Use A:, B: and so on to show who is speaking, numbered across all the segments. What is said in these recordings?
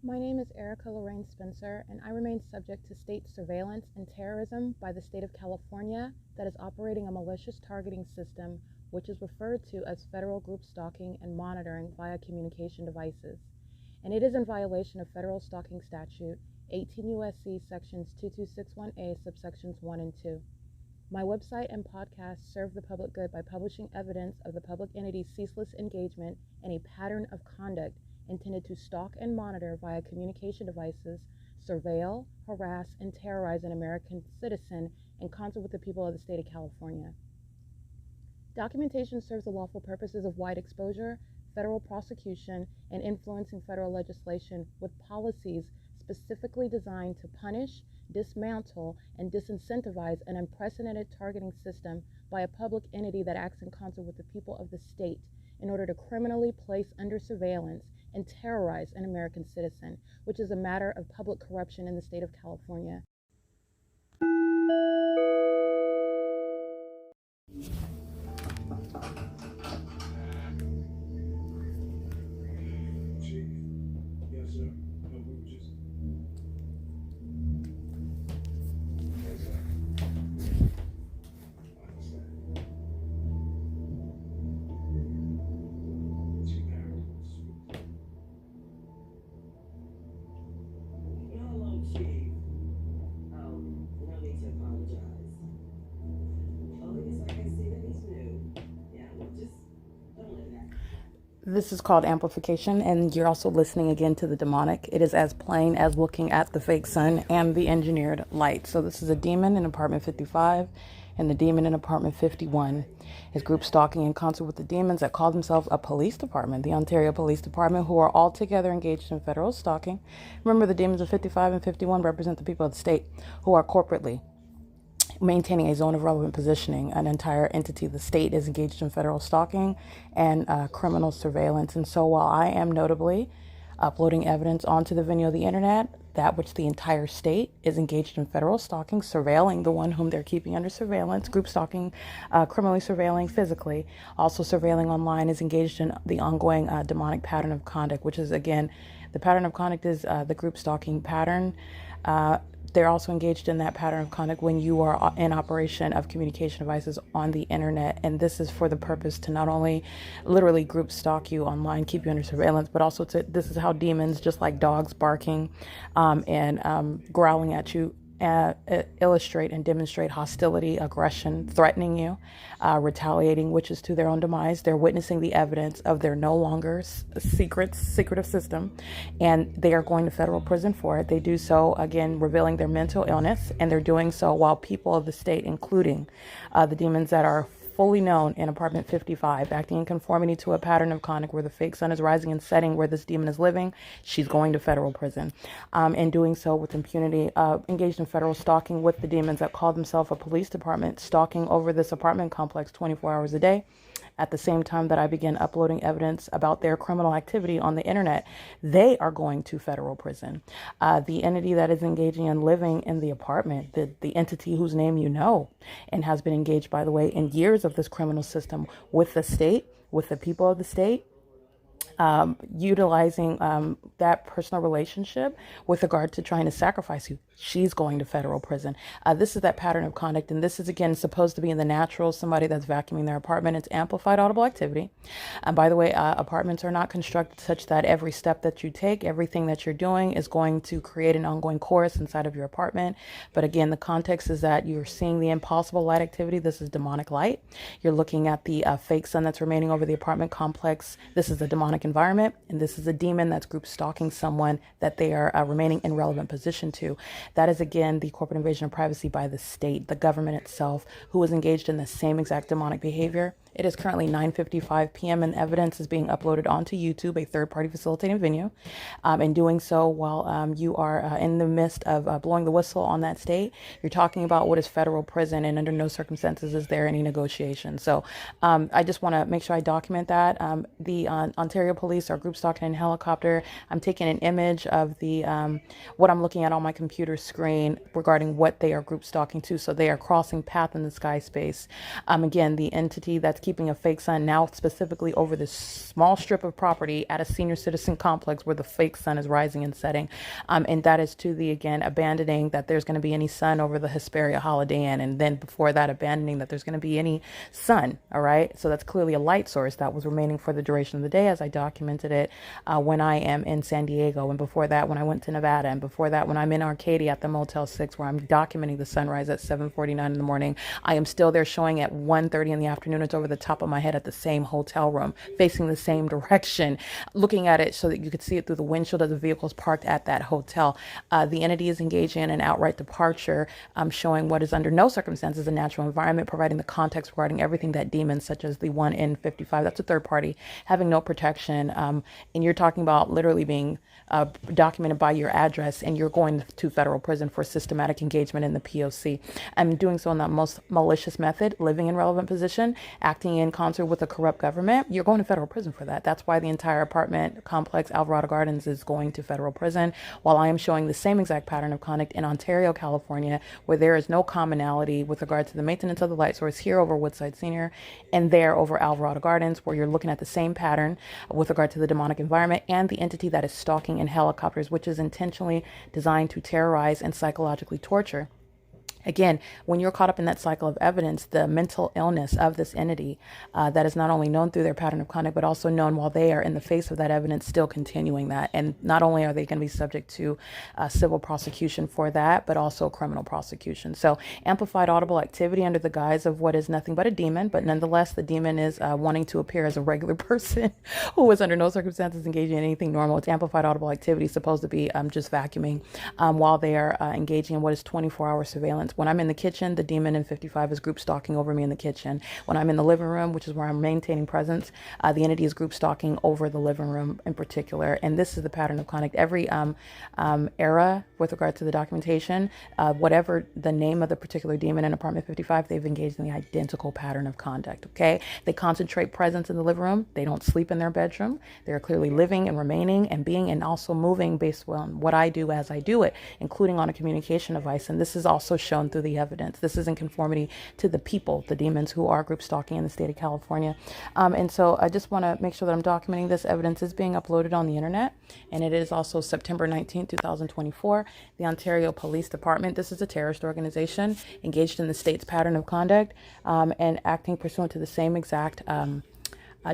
A: My name is Erica Lorraine Spencer, and I remain subject to state surveillance and terrorism by the state of California that is operating a malicious targeting system which is referred to as federal group stalking and monitoring via communication devices. And it is in violation of federal stalking statute 18 U.S.C. sections 2261A subsections 1 and 2. My website and podcast serve the public good by publishing evidence of the public entity's ceaseless engagement in a pattern of conduct intended to stalk and monitor via communication devices, surveil, harass, and terrorize an American citizen in concert with the people of the state of California. Documentation serves the lawful purposes of wide exposure, federal prosecution, and influencing federal legislation with policies specifically designed to punish, dismantle, and disincentivize an unprecedented targeting system by a public entity that acts in concert with the people of the state in order to criminally place under surveillance and terrorize an American citizen, which is a matter of public corruption in the state of California.
B: Chief. Yes, sir. No, we were just. Yes, sir. I understand. Chief Harris.
C: Hello, Chief. No need to apologize. Oh, yes, I can see that he's new. Yeah, well, just don't let that.
A: This is called amplification, and you're also listening again to the demonic. It is as plain as looking at the fake sun and the engineered light. So this is a demon in apartment 55 and the demon in apartment 51 is group stalking in concert with the demons that call themselves a police department, the Ontario Police Department, who are all together engaged in federal stalking. Remember, the demons of 55 and 51 represent the people of the state who are corporately maintaining a zone of relevant positioning. An entire entity, the state, is engaged in federal stalking and criminal surveillance. And so while I am notably uploading evidence onto the venue of the internet, that which the entire state is engaged in federal stalking, surveilling the one whom they're keeping under surveillance, group stalking, criminally surveilling physically, also surveilling online, is engaged in the ongoing demonic pattern of conduct, which is, again, the pattern of conduct is the group stalking pattern. They're also engaged in that pattern of conduct when you are in operation of communication devices on the internet. And this is for the purpose to not only literally group stalk you online, keep you under surveillance, but also this is how demons, just like dogs barking and growling at you, illustrate and demonstrate hostility, aggression, threatening you, retaliating, which is to their own demise. They're witnessing the evidence of their no longer secretive system, and they are going to federal prison for it. They do so, again, revealing their mental illness, and they're doing so while people of the state, including the demons that are fully known in apartment 55, acting in conformity to a pattern of conduct where the fake sun is rising and setting where this demon is living, she's going to federal prison. And doing so with impunity, engaged in federal stalking with the demons that call themselves a police department, stalking over this apartment complex 24 hours a day. At the same time that I begin uploading evidence about their criminal activity on the internet, they are going to federal prison. The entity that is engaging in living in the apartment, the entity whose name you know, and has been engaged, by the way, in years of this criminal system with the state, with the people of the state, utilizing that personal relationship with regard to trying to sacrifice you. She's going to federal prison. This is that pattern of conduct, and this is, again, supposed to be in the natural, somebody that's vacuuming their apartment. It's amplified audible activity. And by the way, apartments are not constructed such that every step that you take, everything that you're doing is going to create an ongoing chorus inside of your apartment. But again, the context is that you're seeing the impossible light activity. This is demonic light. You're looking at the fake sun that's remaining over the apartment complex. This is a demonic environment, and this is a demon that's group stalking someone that they are remaining in relevant position to. That is, again, the corporate invasion of privacy by the state, the government itself, who is engaged in the same exact demonic behavior. It is currently 9:55 p.m. and evidence is being uploaded onto YouTube, a third-party facilitating venue. And doing so while you are in the midst of blowing the whistle on that state, you're talking about what is federal prison, and under no circumstances is there any negotiation. So I just want to make sure I document that. The Ontario police are group stalking in helicopter. I'm taking an image of the what I'm looking at on my computer screen regarding what they are group stalking to. So they are crossing path in the sky space. Again, the entity that's keeping a fake sun now specifically over this small strip of property at a senior citizen complex where the fake sun is rising and setting. And that is to the, again, abandoning that there's going to be any sun over the Hesperia Holiday Inn. And then before that, abandoning that there's going to be any sun. All right. So that's clearly a light source that was remaining for the duration of the day, as I documented it when I am in San Diego. And before that, when I went to Nevada. And before that, when I'm in Arcadia at the Motel 6, where I'm documenting the sunrise at 7:49 in the morning. I am still there showing at 1:30 in the afternoon. It's over the top of my head at the same hotel room, facing the same direction, looking at it so that you could see it through the windshield of the vehicles parked at that hotel. The entity is engaging in an outright departure, showing what is under no circumstances a natural environment, providing the context regarding everything that demons, such as the one in 55, that's a third party, having no protection. And you're talking about literally being documented by your address, and you're going to federal prison for systematic engagement in the P.O.C. I'm doing so in the most malicious method, living in relevant position, acting in concert with a corrupt government. You're going to federal prison for that. That's why the entire apartment complex, Alvarado Gardens, is going to federal prison, while I am showing the same exact pattern of conduct in Ontario, California, where there is no commonality with regard to the maintenance of the light source here over Woodside Senior, and there over Alvarado Gardens, where you're looking at the same pattern with regard to the demonic environment and the entity that is stalking in helicopters, which is intentionally designed to terrorize and psychologically torture. Again, when you're caught up in that cycle of evidence, the mental illness of this entity that is not only known through their pattern of conduct, but also known while they are in the face of that evidence, still continuing that. And not only are they going to be subject to civil prosecution for that, but also criminal prosecution. So amplified audible activity under the guise of what is nothing but a demon, but nonetheless, the demon is wanting to appear as a regular person who is under no circumstances engaging in anything normal. It's amplified audible activity, supposed to be just vacuuming while they are engaging in what is 24-hour surveillance. When I'm in the kitchen, the demon in 55 is group stalking over me in the kitchen. When I'm in the living room, which is where I'm maintaining presence, the entity is group stalking over the living room in particular. And this is the pattern of conduct. Every era with regard to the documentation, whatever the name of the particular demon in apartment 55, they've engaged in the identical pattern of conduct. Okay. They concentrate presence in the living room. They don't sleep in their bedroom. They're clearly living and remaining and being and also moving based on what I do as I do it, including on a communication device. And this is also shown through the evidence. This is in conformity to the people, the demons who are group stalking in the state of California. And so I just want to make sure that I'm documenting this. Evidence is being uploaded on the internet, and it is also September 19, 2024. The Ontario Police Department, this is a terrorist organization engaged in the state's pattern of conduct and acting pursuant to the same exact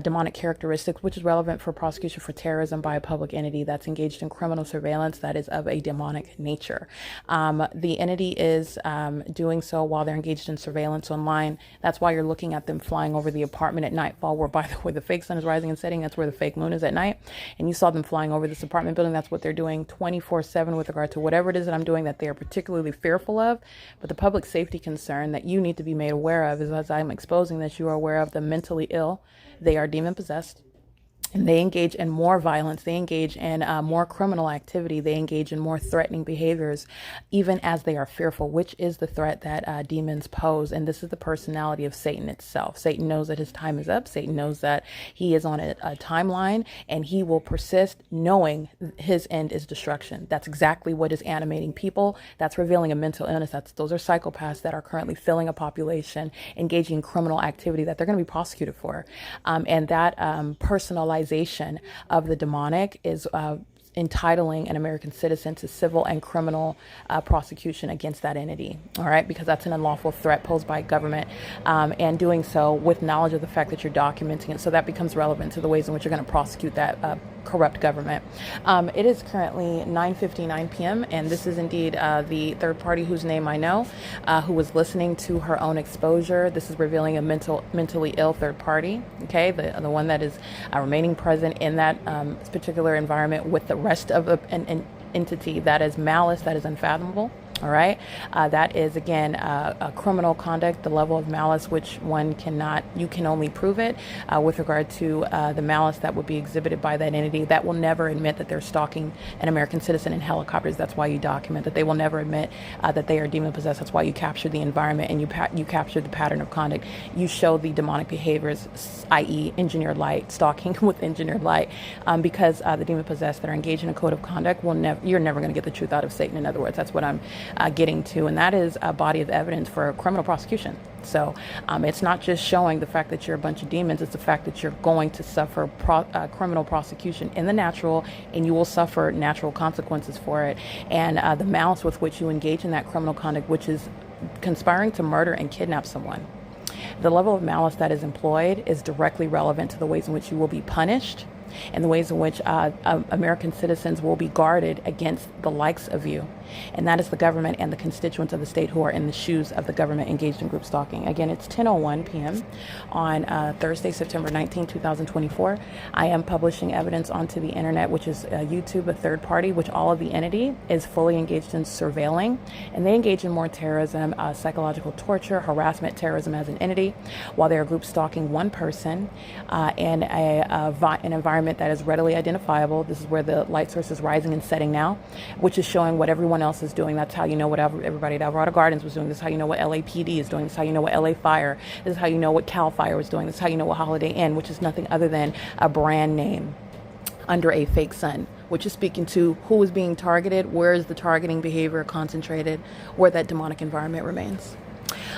A: demonic characteristics, which is relevant for prosecution for terrorism by a public entity that's engaged in criminal surveillance that is of a demonic nature. The entity is doing so while they're engaged in surveillance online. That's why you're looking at them flying over the apartment at nightfall, where, by the way, the fake sun is rising and setting. That's where the fake moon is at night. And you saw them flying over this apartment building. That's what they're doing 24/7 with regard to whatever it is that I'm doing that they are particularly fearful of. But the public safety concern that you need to be made aware of is, as I'm exposing, that you are aware of the mentally ill. They are demon possessed, and they engage in more violence. They engage in more criminal activity. They engage in more threatening behaviors, even as they are fearful, which is the threat that demons pose. And this is the personality of Satan itself. Satan knows that his time is up. Satan knows that he is on a timeline, and he will persist knowing his end is destruction. That's exactly what is animating people. That's revealing a mental illness. Those are psychopaths that are currently filling a population, engaging in criminal activity that they're going to be prosecuted for. And that personalization of the demonic is entitling an American citizen to civil and criminal prosecution against that entity. All right, because that's an unlawful threat posed by government, and doing so with knowledge of the fact that you're documenting it. So that becomes relevant to the ways in which you're going to prosecute that corrupt government. It is currently 9:59 p.m. and this is indeed the third party whose name I know, who was listening to her own exposure. This is revealing a mentally ill third party. Okay, the one that is remaining present in that particular environment with the rest of an entity that is malice, that is unfathomable. All right. That is, again, a criminal conduct, the level of malice, which you can only prove it with regard to the malice that would be exhibited by that entity that will never admit that they're stalking an American citizen in helicopters. That's why you document that. They will never admit that they are demon possessed. That's why you capture the environment and you capture the pattern of conduct. You show the demonic behaviors, i.e. engineered light, stalking with engineered light, because the demon possessed that are engaged in a code of conduct you're never going to get the truth out of Satan. In other words, that's what I'm getting to, and that is a body of evidence for a criminal prosecution. So it's not just showing the fact that you're a bunch of demons, it's the fact that you're going to suffer criminal prosecution in the natural, and you will suffer natural consequences for it. And the malice with which you engage in that criminal conduct, which is conspiring to murder and kidnap someone. The level of malice that is employed is directly relevant to the ways in which you will be punished and the ways in which American citizens will be guarded against the likes of you. And that is the government and the constituents of the state who are in the shoes of the government engaged in group stalking. Again, it's 10:01 p.m. on Thursday, September 19, 2024. I am publishing evidence onto the internet, which is YouTube, a third party, which all of the entity is fully engaged in surveilling. And they engage in more terrorism, psychological torture, harassment, terrorism as an entity, while they are group stalking one person in an environment that is readily identifiable. This is where the light source is rising and setting now, which is showing what everyone else is doing. That's how you know what everybody at Alvarado Gardens was doing. This is how you know what LAPD is doing. This is how you know what LA Fire. This is how you know what Cal Fire was doing. This is how you know what Holiday Inn, which is nothing other than a brand name under a fake sun, which is speaking to who is being targeted, where is the targeting behavior concentrated, where that demonic environment remains.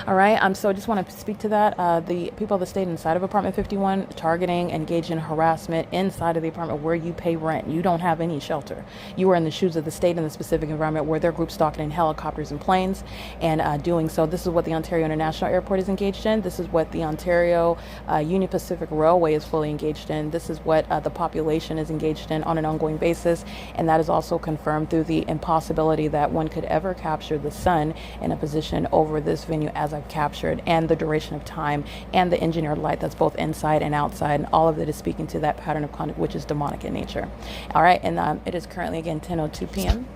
A: All right, so I just want to speak to that. The people that stayed inside of apartment 51, targeting, engaged in harassment inside of the apartment where you pay rent. You don't have any shelter. You are in the shoes of the state in the specific environment where they're group stalking in helicopters and planes and doing so. This is what the Ontario International Airport is engaged in. This is what the Ontario Union Pacific Railway is fully engaged in. This is what the population is engaged in on an ongoing basis. And that is also confirmed through the impossibility that one could ever capture the sun in a position over this venue as I've captured, and the duration of time and the engineered light that's both inside and outside, and all of it is speaking to that pattern of conduct which is demonic in nature. All right, and it is currently again 10:02 p.m.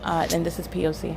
A: And this is P.O.C.